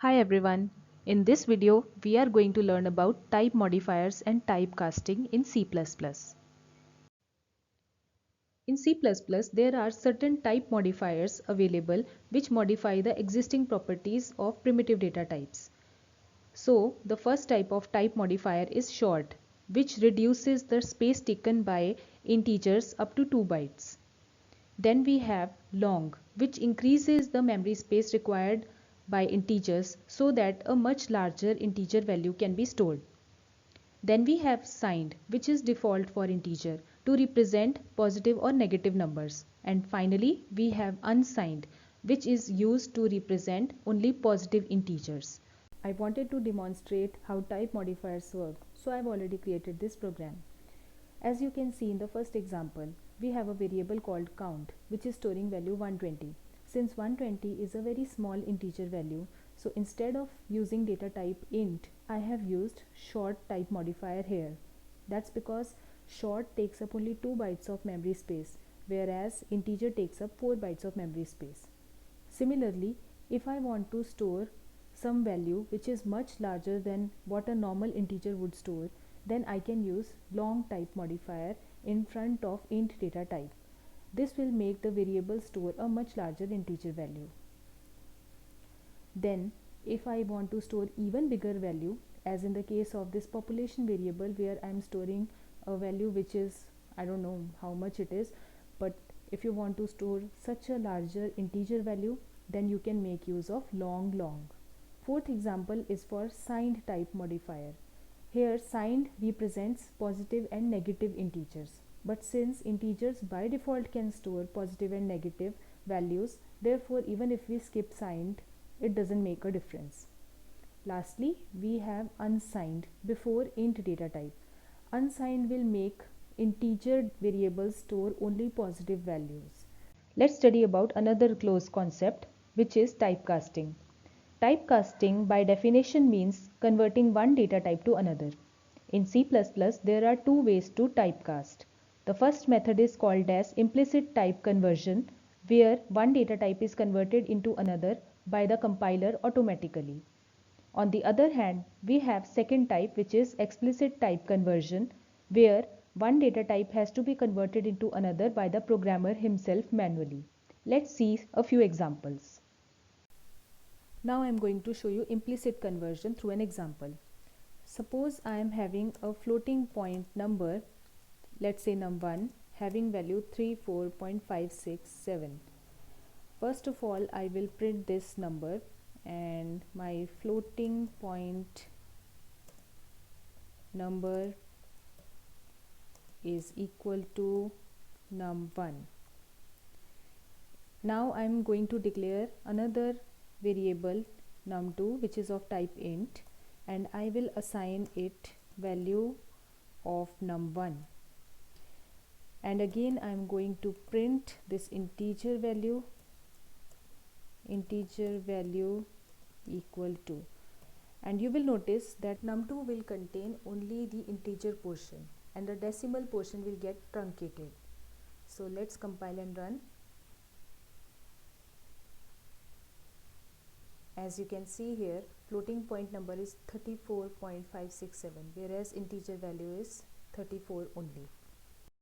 Hi everyone. In this video, we are going to learn about type modifiers and typecasting in C++. In C++, there are certain type modifiers available which modify the existing properties of primitive data types. So, the first type of type modifier is short, which reduces the space taken by integers up to 2 bytes. Then we have long, which increases the memory space required by integers so that a much larger integer value can be stored. Then we have signed, which is default for integer to represent positive or negative numbers. And finally, we have unsigned, which is used to represent only positive integers. I wanted to demonstrate how type modifiers work, so I've already created this program. As you can see in the first example, we have a variable called count, which is storing value 120. Since 120 is a very small integer value, so instead of using data type int, I have used short type modifier here. That's because short takes up only 2 bytes of memory space, whereas integer takes up 4 bytes of memory space. Similarly, if I want to store some value which is much larger than what a normal integer would store, then I can use long type modifier in front of int data type. This will make the variable store a much larger integer value. Then if I want to store even bigger value, as in the case of this population variable where I am storing a value which is, I don't know how much it is, but if you want to store such a larger integer value, then you can make use of long. Fourth example is for signed type modifier. Here signed represents positive and negative integers, but since integers by default can store positive and negative values, therefore even if we skip signed, it doesn't make a difference. Lastly, we have unsigned before int data type. Unsigned will make integer variables store only positive values. Let's study about another close concept, which is typecasting. Typecasting by definition means converting one data type to another. In C++, there are two ways to typecast. The first method is called as implicit type conversion, where one data type is converted into another by the compiler automatically. On the other hand, we have second type, which is explicit type conversion, where one data type has to be converted into another by the programmer himself manually. Let's see a few examples. Now I am going to show you implicit conversion through an example. Suppose I am having a floating point number, let's say num1, having value 34.567. First of all, I will print this number, and my floating point number is equal to num1. Now I am going to declare another variable num2, which is of type int, and I will assign it value of num1. And again I am going to print this integer value equal to, and you will notice that num2 will contain only the integer portion and the decimal portion will get truncated. So let's compile and run. As you can see here, floating point number is 34.567, whereas integer value is 34 only.